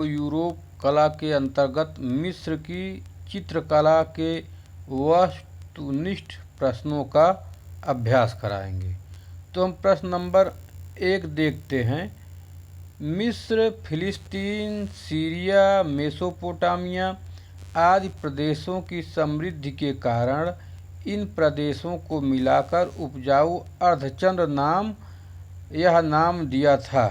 Europe कला के अंतर्गत मिस्र की चित्रकला के वस्तुनिष्ठ प्रश्नों का अभ्यास कराएंगे। तो हम प्रश्न नंबर 1 देखते हैं। मिस्र, फिलिस्तीन, सीरिया, मेसोपोटामिया आदि प्रदेशों की समृद्धि के कारण इन प्रदेशों को मिलाकर उपजाऊ अर्धचंद्र नाम यह नाम दिया था।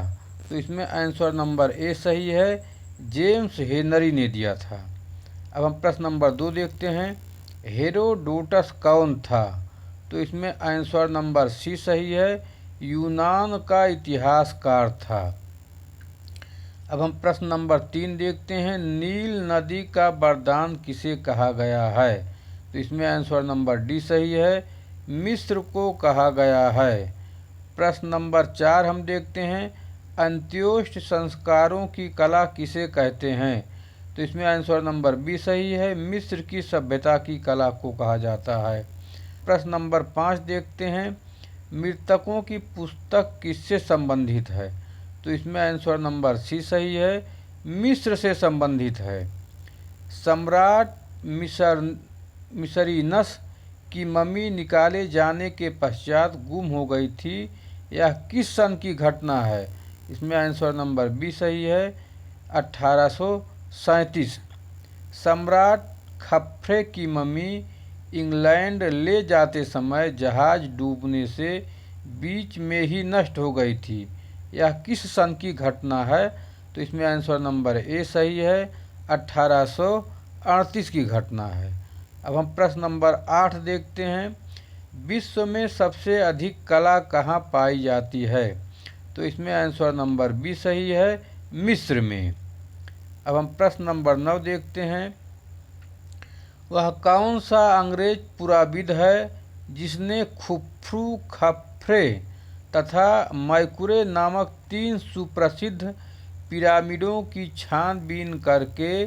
तो इसमें आंसर नंबर ए सही है, जेम्स हेनरी ने दिया था। अब हम प्रश्न नंबर 2 देखते हैं। हेरोडोटस कौन था? तो इसमें आंसर नंबर सी सही है, यूनान का इतिहासकार था। अब हम प्रश्न नंबर 3 देखते हैं। नील नदी का वरदान किसे कहा गया है? तो इसमें आंसर नंबर डी सही है, मिस्र को कहा गया है। प्रश्न नंबर 4 हम देखते हैं। अंत्योष्ट संस्कारों की कला किसे कहते हैं? तो इसमें आंसर नंबर बी सही है, मिस्र की सभ्यता की कला को कहा जाता है। प्रश्न नंबर 5 देखते हैं। मृतकों की पुस्तक किससे संबंधित है? तो इसमें आंसर नंबर सी सही है, मिस्र से संबंधित है। सम्राट मिसरीनस की मम्मी निकाले जाने के पश्चात गुम हो गई थी, यह किस सन की घटना है? इसमें आंसर नंबर बी सही है, 1837। सम्राट खफ्रे की मम्मी इंग्लैंड ले जाते समय जहाज डूबने से बीच में ही नष्ट हो गई थी, यह किस सन की घटना है? तो इसमें आंसर नंबर ए सही है, 1838 की घटना है। अब हम प्रश्न नंबर 8 देखते हैं। विश्व में सबसे अधिक कला कहाँ पाई जाती है? तो इसमें आंसर नंबर बी सही है, मिस्र में। अब हम प्रश्न नंबर 9 देखते हैं। वह कौन सा अंग्रेज पुराविद है जिसने खुफ्रू, खफ्रे तथा मैकुरे नामक 3 सुप्रसिद्ध पिरामिडों की छानबीन करके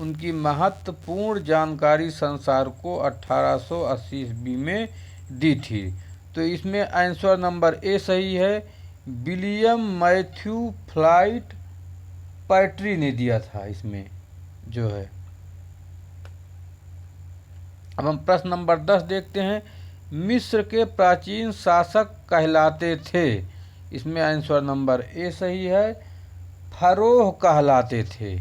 उनकी महत्वपूर्ण जानकारी संसार को 1880 ईस्वी में दी थी? तो इसमें आंसर नंबर ए सही है, विलियम मैथ्यू फ्लाइट पैट्री ने दिया था इसमें जो है। अब हम प्रश्न नंबर 10 देखते हैं। मिस्र के प्राचीन शासक कहलाते थे? इसमें आंसर नंबर ए सही है, फरोह कहलाते थे।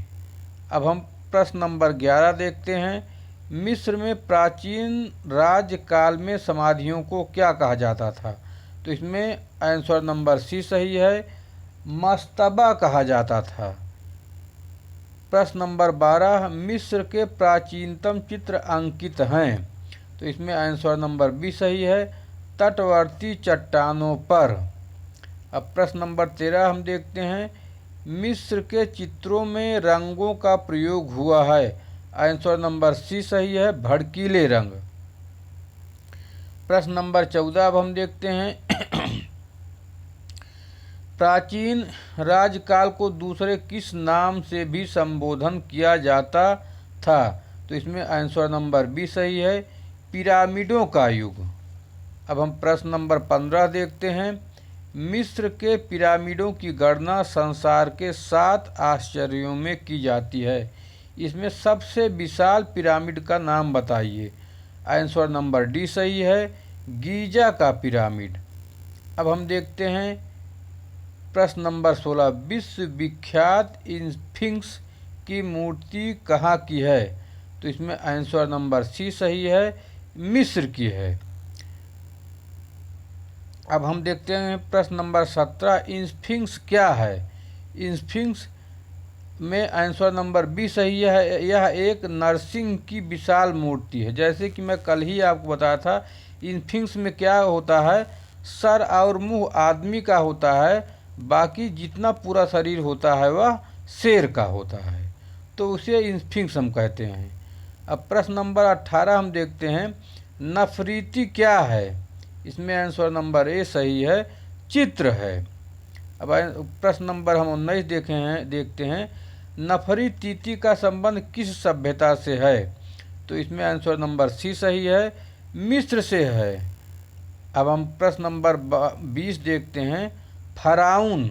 अब हम प्रश्न नंबर 11 देखते हैं। मिस्र में प्राचीन राज्यकाल में समाधियों को क्या कहा जाता था? तो इसमें आंसर नंबर सी सही है, मस्तबा कहा जाता था। प्रश्न नंबर 12। मिस्र के प्राचीनतम चित्र अंकित हैं? तो इसमें आंसर नंबर बी सही है, तटवर्ती चट्टानों पर। अब प्रश्न नंबर 13 हम देखते हैं। मिस्र के चित्रों में रंगों का प्रयोग हुआ है? आंसर नंबर सी सही है, भड़कीले रंग। प्रश्न नंबर 14 अब हम देखते हैं। प्राचीन राज्यकाल को दूसरे किस नाम से भी संबोधन किया जाता था? तो इसमें आंसर नंबर बी सही है, पिरामिडों का युग। अब हम प्रश्न नंबर 15 देखते हैं। मिस्र के पिरामिडों की गणना संसार के 7 आश्चर्यों में की जाती है, इसमें सबसे विशाल पिरामिड का नाम बताइए? आंसर नंबर डी सही है, गीजा का पिरामिड। अब हम देखते हैं प्रश्न नंबर 16। विश्व विख्यात स्फिंक्स की मूर्ति कहाँ की है? तो इसमें आंसर नंबर सी सही है, मिस्र की है। अब हम देखते हैं प्रश्न नंबर 17। स्फिंक्स क्या है? स्फिंक्स में आंसर नंबर बी सही है, यह एक नरसिंह की विशाल मूर्ति है। जैसे कि मैं कल ही आपको बताया था, स्फिंक्स में क्या होता है, सर और मुंह आदमी का होता है, बाकी जितना पूरा शरीर होता है वह शेर का होता है, तो उसे स्फिंक्स हम कहते हैं। अब प्रश्न नंबर 18 हम देखते हैं। नफरीती क्या है? इसमें आंसर नंबर ए सही है, चित्र है। अब प्रश्न नंबर हम 19 देखते हैं। नफरीतीती का संबंध किस सभ्यता से है? तो इसमें आंसर नंबर सी सही है, मिस्र से है। अब हम प्रश्न नंबर 20 देखते हैं। फराउन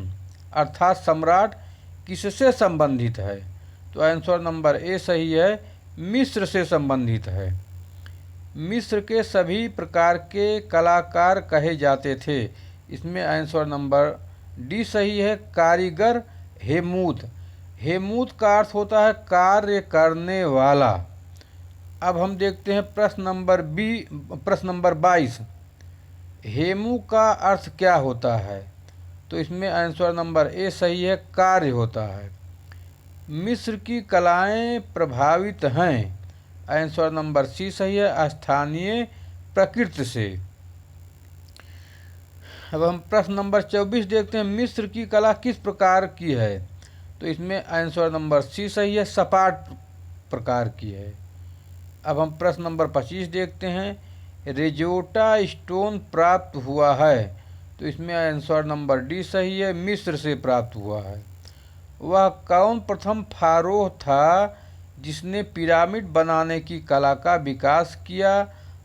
अर्थात सम्राट किससे संबंधित है? तो आंसर नंबर ए सही है, मिस्र से संबंधित है। मिस्र के सभी प्रकार के कलाकार कहे जाते थे। इसमें आंसर नंबर डी सही है, कारीगर हेमूत। हेमूत का अर्थ होता है कार्य करने वाला। अब हम देखते हैं प्रश्न नंबर 22। हेमू का अर्थ क्या होता है? तो इसमें आंसर नंबर ए सही है, कार्य होता है। मिस्र की कलाएं प्रभावित हैं। आंसर नंबर सी सही है, स्थानीय प्रकृति से। अब हम प्रश्न नंबर 24 देखते हैं, मिस्र की कला किस प्रकार की है? तो इसमें आंसर नंबर सी सही है, सपाट प्रकार की है। अब हम प्रश्न नंबर 25 देखते हैं, रेजोटा स्टोन प्राप्त हुआ है। तो इसमें आंसर नंबर डी सही है, मिस्र से प्राप्त हुआ है। वह कौन प्रथम फारोह था जिसने पिरामिड बनाने की कला का विकास किया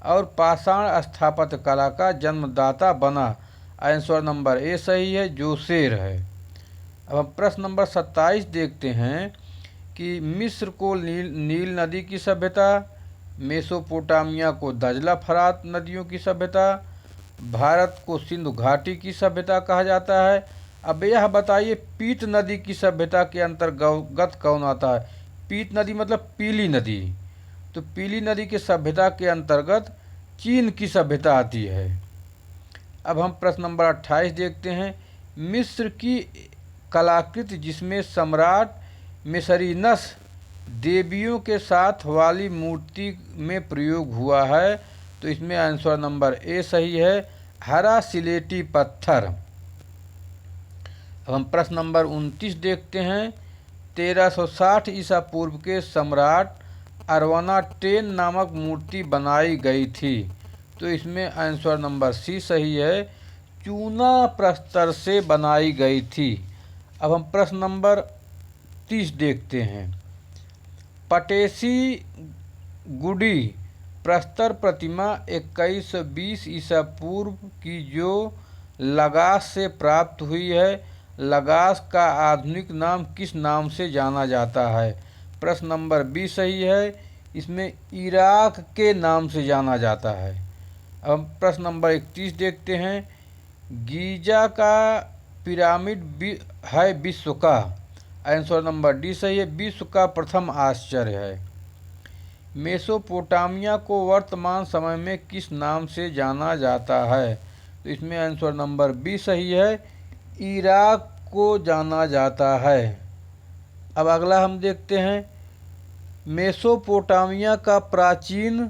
और पाषाण स्थापत्य कला का जन्मदाता बना? आंसर नंबर ए सही है, जोसेर है। अब हम प्रश्न नंबर 27 देखते हैं कि मिस्र को नील नदी की सभ्यता, मेसोपोटामिया को दजला फरात नदियों की सभ्यता, भारत को सिंधु घाटी की सभ्यता कहा जाता है। अब यह बताइए, पीत नदी की सभ्यता के अंतर्गत कौन आता है? पीत नदी मतलब पीली नदी। तो पीली नदी की सभ्यता के अंतर्गत चीन की सभ्यता आती है। अब हम प्रश्न नंबर 28 देखते हैं, मिस्र की कलाकृति जिसमें सम्राट मिसरीनस देवियों के साथ वाली मूर्ति में प्रयोग हुआ है। तो इसमें आंसर नंबर ए सही है, हरा सिलेटी पत्थर। अब हम प्रश्न नंबर 29 देखते हैं, 1360 ईसा पूर्व के सम्राट अरवानाटेन नामक मूर्ति बनाई गई थी। तो इसमें आंसर नंबर सी सही है, चूना प्रस्तर से बनाई गई थी। अब हम प्रश्न नंबर 30 देखते हैं, पटेसी गुडी प्रस्तर प्रतिमा 2120 ईसा पूर्व की जो लगास से प्राप्त हुई है, लगास का आधुनिक नाम किस नाम से जाना जाता है? प्रश्न नंबर बी सही है, इसमें इराक के नाम से जाना जाता है। अब प्रश्न नंबर 31 देखते हैं, गीजा का पिरामिड है विश्व का? आंसर नंबर डी सही है, विश्व का प्रथम आश्चर्य है। मेसोपोटामिया को वर्तमान समय में किस नाम से जाना जाता है? तो इसमें आंसर नंबर बी सही है, इराक को जाना जाता है। अब अगला हम देखते हैं, मेसोपोटामिया का प्राचीन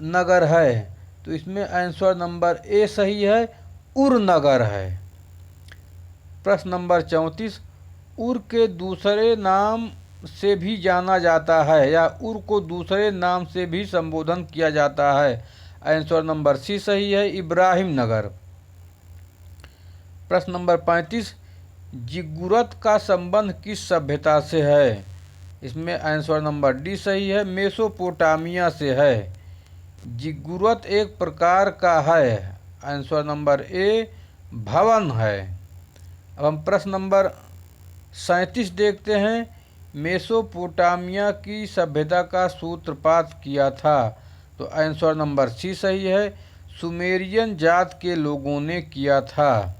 नगर है। तो इसमें आंसर नंबर ए सही है, उर नगर है। प्रश्न नंबर 34, उर के दूसरे नाम से भी जाना जाता है या उर को दूसरे नाम से भी संबोधन किया जाता है? आंसर नंबर सी सही है, इब्राहिम नगर। प्रश्न नंबर 35, जिगुरत का संबंध किस सभ्यता से है? इसमें आंसर नंबर डी सही है, मेसोपोटामिया से है। जिगुरत एक प्रकार का है। आंसर नंबर ए भवन है। अब हम प्रश्न नंबर 37 देखते हैं, मेसोपोटामिया की सभ्यता का सूत्रपात किया था। तो आंसर नंबर सी सही है, सुमेरियन जात के लोगों ने किया था।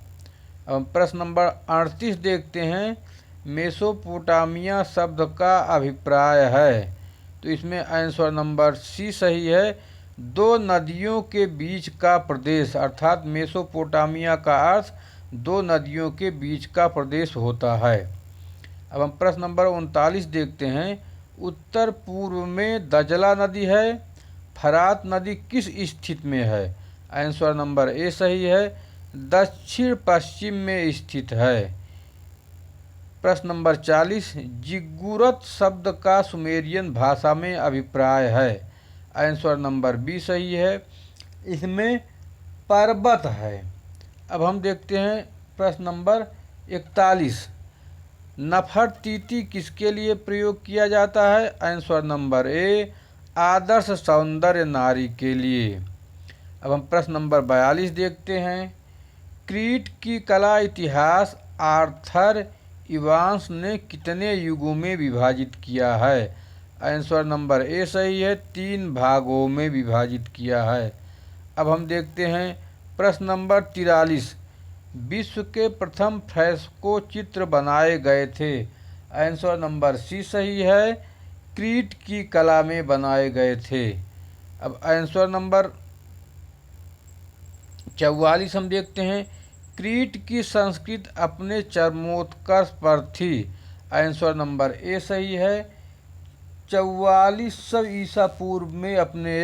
अब प्रश्न नंबर 38 देखते हैं, मेसोपोटामिया शब्द का अभिप्राय है। तो इसमें आंसर नंबर सी सही है, दो नदियों के बीच का प्रदेश, अर्थात मेसोपोटामिया का अर्थ दो नदियों के बीच का प्रदेश होता है। अब हम प्रश्न नंबर 39 देखते हैं, उत्तर पूर्व में दजला नदी है, फरात नदी किस स्थिति में है? आंसर नंबर ए सही है, दक्षिण पश्चिम में स्थित है। प्रश्न नंबर 40, जिगुरत शब्द का सुमेरियन भाषा में अभिप्राय है। आंसर नंबर बी सही है, इसमें पर्वत है। अब हम देखते हैं प्रश्न नंबर 41, नफरतीती किसके लिए प्रयोग किया जाता है? आंसर नंबर ए आदर्श सौंदर्य नारी के लिए। अब हम प्रश्न नंबर 42 देखते हैं, क्रीट की कला इतिहास आर्थर इवांस ने कितने युगों में विभाजित किया है? आंसर नंबर ए सही है, 3 भागों में विभाजित किया है। अब हम देखते हैं प्रश्न नंबर 43। विश्व के प्रथम फ्रेस्को चित्र बनाए गए थे? आंसर नंबर सी सही है, क्रीट की कला में बनाए गए थे। अब आंसर नंबर 44 हम देखते हैं, क्रीट की संस्कृति अपने चरमोत्कर्ष पर थी। आंसर नंबर ए सही है, 4400 ईसा पूर्व में अपने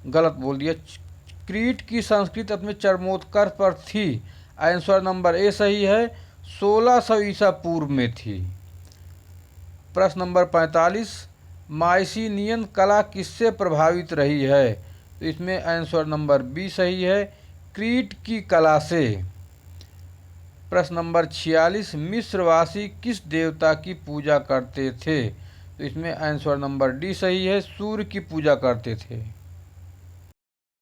गलत बोल दिया, क्रीट की संस्कृति अपने चरमोत्कर्ष पर थी। आंसर नंबर ए सही है, 1600 ईसा पूर्व में थी। प्रश्न नंबर 45, माइसिनियन कला किससे प्रभावित रही है? तो इसमें आंसर नंबर बी सही है, क्रीट की कला से। प्रश्न नंबर 46, मिस्रवासी किस देवता की पूजा करते थे? तो इसमें आंसर नंबर डी सही है, सूर्य की पूजा करते थे।